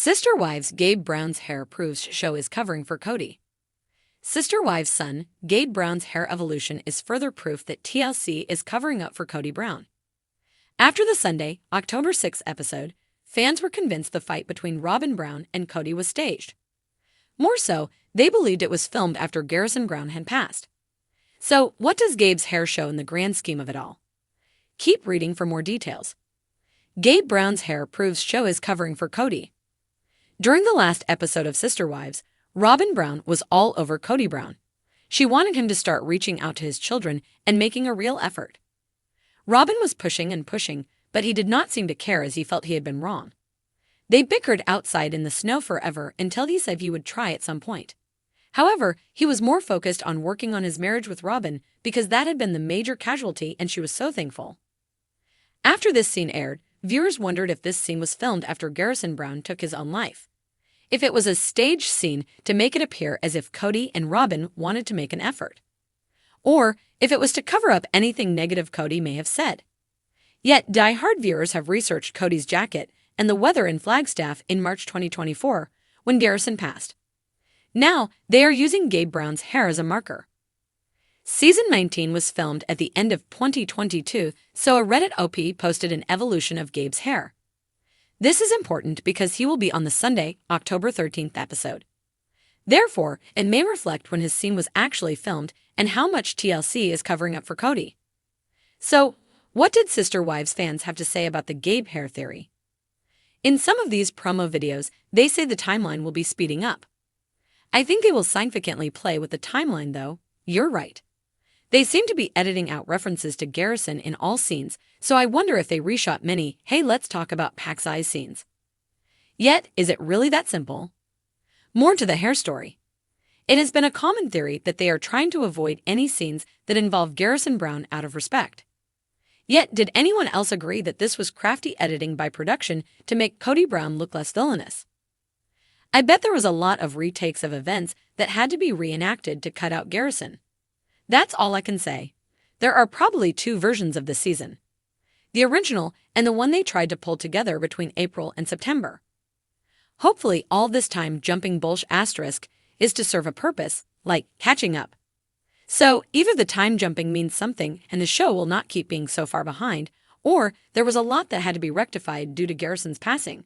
Sister Wives Gabe Brown's hair proves show is covering for Kody. Sister Wives' son, Gabe Brown's hair evolution is further proof that TLC is covering up for Kody Brown. After the Sunday, October 6th episode, fans were convinced the fight between Robin Brown and Kody was staged. More so, they believed it was filmed after Garrison Brown had passed. So, what does Gabe's hair show in the grand scheme of it all? Keep reading for more details. Gabe Brown's hair proves show is covering for Kody. During the last episode of Sister Wives, Robin Brown was all over Kody Brown. She wanted him to start reaching out to his children and making a real effort. Robin was pushing and pushing, but he did not seem to care as he felt he had been wrong. They bickered outside in the snow forever until he said he would try at some point. However, he was more focused on working on his marriage with Robin because that had been the major casualty and she was so thankful. After this scene aired, viewers wondered if this scene was filmed after Garrison Brown took his own life. If it was a staged scene to make it appear as if Kody and Robin wanted to make an effort. Or if it was to cover up anything negative Kody may have said. Yet, die-hard viewers have researched Kody's jacket and the weather in Flagstaff in March 2024, when Garrison passed. Now, they are using Gabe Brown's hair as a marker. Season 19 was filmed at the end of 2022, so a Reddit OP posted an evolution of Gabe's hair. This is important because he will be on the Sunday, October 13th episode. Therefore, it may reflect when his scene was actually filmed and how much TLC is covering up for Kody. So, what did Sister Wives fans have to say about the Gabe hair theory? In some of these promo videos, they say the timeline will be speeding up. I think they will significantly play with the timeline though. You're right. They seem to be editing out references to Garrison in all scenes, so I wonder if they reshot many "Hey, let's talk about Pac's eyes" scenes. Yet, is it really that simple? More to the hair story. It has been a common theory that they are trying to avoid any scenes that involve Garrison Brown out of respect. Yet, did anyone else agree that this was crafty editing by production to make Kody Brown look less villainous? I bet there was a lot of retakes of events that had to be reenacted to cut out Garrison. That's all I can say. There are probably two versions of this season. The original and the one they tried to pull together between April and September. Hopefully all this time jumping bullsh asterisk is to serve a purpose, like catching up. So either the time jumping means something and the show will not keep being so far behind, or there was a lot that had to be rectified due to Garrison's passing.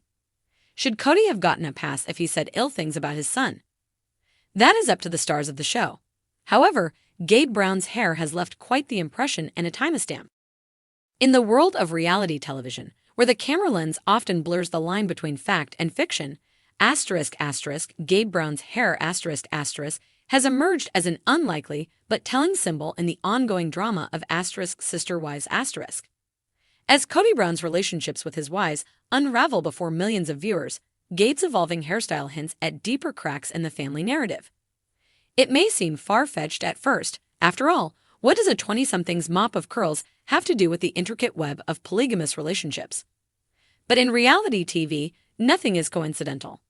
Should Kody have gotten a pass if he said ill things about his son? That is up to the stars of the show. However, Gabe Brown's hair has left quite the impression and a timestamp. In the world of reality television, where the camera lens often blurs the line between fact and fiction, Gabe Brown's hair has emerged as an unlikely but telling symbol in the ongoing drama of Sister Wives. As Kody Brown's relationships with his wives unravel before millions of viewers, Gabe's evolving hairstyle hints at deeper cracks in the family narrative. It may seem far-fetched at first. After all, what does a 20-something's mop of curls have to do with the intricate web of polygamous relationships? But in reality TV, nothing is coincidental.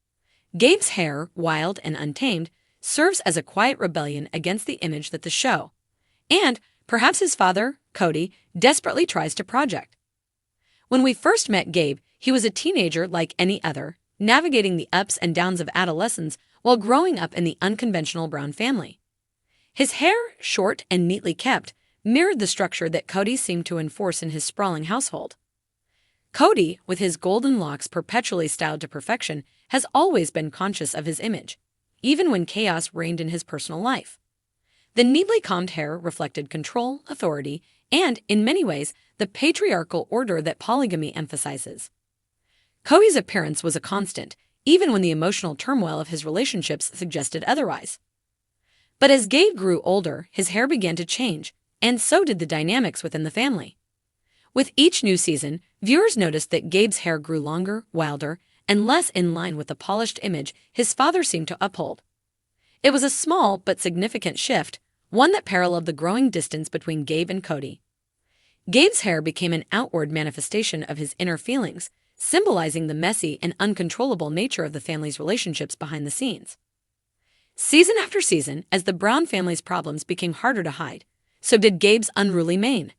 Gabe's hair, wild and untamed, serves as a quiet rebellion against the image that the show, and perhaps his father, Kody, desperately tries to project. When we first met Gabe, he was a teenager like any other, navigating the ups and downs of adolescence while growing up in the unconventional Brown family. His hair, short and neatly kept, mirrored the structure that Kody seemed to enforce in his sprawling household. Kody, with his golden locks perpetually styled to perfection, has always been conscious of his image, even when chaos reigned in his personal life. The neatly combed hair reflected control, authority, and, in many ways, the patriarchal order that polygamy emphasizes. Kody's appearance was a constant, even when the emotional turmoil of his relationships suggested otherwise. But as Gabe grew older, his hair began to change, and so did the dynamics within the family. With each new season, viewers noticed that Gabe's hair grew longer, wilder, and less in line with the polished image his father seemed to uphold. It was a small but significant shift, one that paralleled the growing distance between Gabe and Kody. Gabe's hair became an outward manifestation of his inner feelings, symbolizing the messy and uncontrollable nature of the family's relationships behind the scenes. Season after season, as the Brown family's problems became harder to hide, so did Gabe's unruly mane.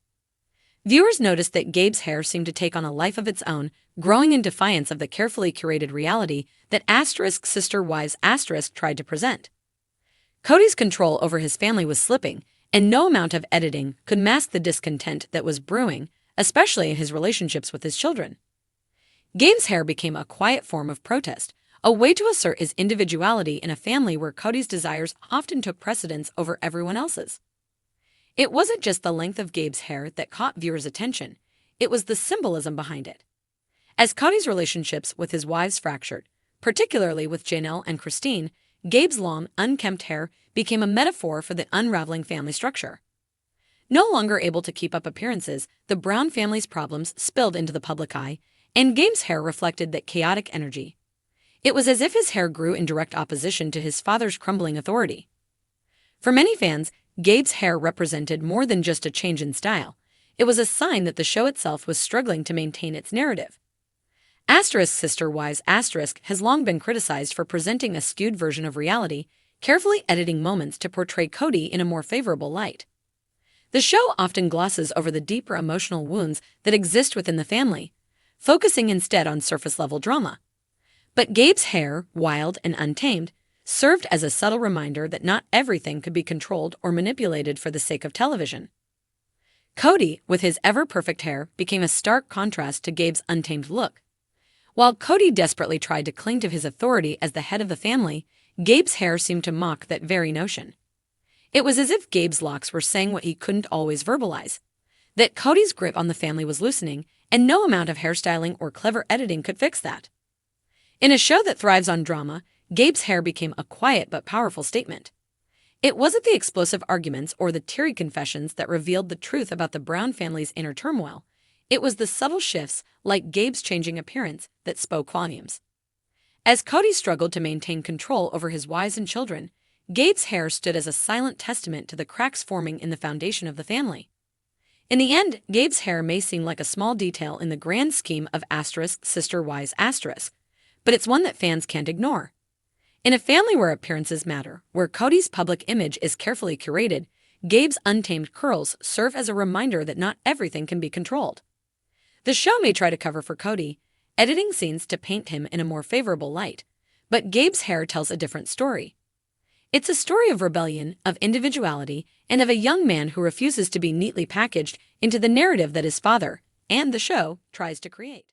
Viewers noticed that Gabe's hair seemed to take on a life of its own, growing in defiance of the carefully curated reality that Sister Wives tried to present. Kody's control over his family was slipping, and no amount of editing could mask the discontent that was brewing, especially in his relationships with his children. Gabe's hair became a quiet form of protest, a way to assert his individuality in a family where Kody's desires often took precedence over everyone else's. It wasn't just the length of Gabe's hair that caught viewers' attention, it was the symbolism behind it. As Kody's relationships with his wives fractured, particularly with Janelle and Cristin, Gabe's long, unkempt hair became a metaphor for the unraveling family structure. No longer able to keep up appearances, the Brown family's problems spilled into the public eye, and Gabe's hair reflected that chaotic energy. It was as if his hair grew in direct opposition to his father's crumbling authority. For many fans, Gabe's hair represented more than just a change in style. It was a sign that the show itself was struggling to maintain its narrative. Sister Wives has long been criticized for presenting a skewed version of reality, carefully editing moments to portray Kody in a more favorable light. The show often glosses over the deeper emotional wounds that exist within the family, focusing instead on surface-level drama. But Gabe's hair, wild and untamed, served as a subtle reminder that not everything could be controlled or manipulated for the sake of television. Kody, with his ever-perfect hair, became a stark contrast to Gabe's untamed look. While Kody desperately tried to cling to his authority as the head of the family, Gabe's hair seemed to mock that very notion. It was as if Gabe's locks were saying what he couldn't always verbalize, that Kody's grip on the family was loosening, and no amount of hairstyling or clever editing could fix that. In a show that thrives on drama, Gabe's hair became a quiet but powerful statement. It wasn't the explosive arguments or the teary confessions that revealed the truth about the Brown family's inner turmoil. It was the subtle shifts, like Gabe's changing appearance, that spoke volumes. As Kody struggled to maintain control over his wives and children, Gabe's hair stood as a silent testament to the cracks forming in the foundation of the family. In the end, Gabe's hair may seem like a small detail in the grand scheme of Sister Wives but it's one that fans can't ignore. In a family where appearances matter, where Kody's public image is carefully curated, Gabe's untamed curls serve as a reminder that not everything can be controlled. The show may try to cover for Kody, editing scenes to paint him in a more favorable light, but Gabe's hair tells a different story. It's a story of rebellion, of individuality, and of a young man who refuses to be neatly packaged into the narrative that his father, and the show, tries to create.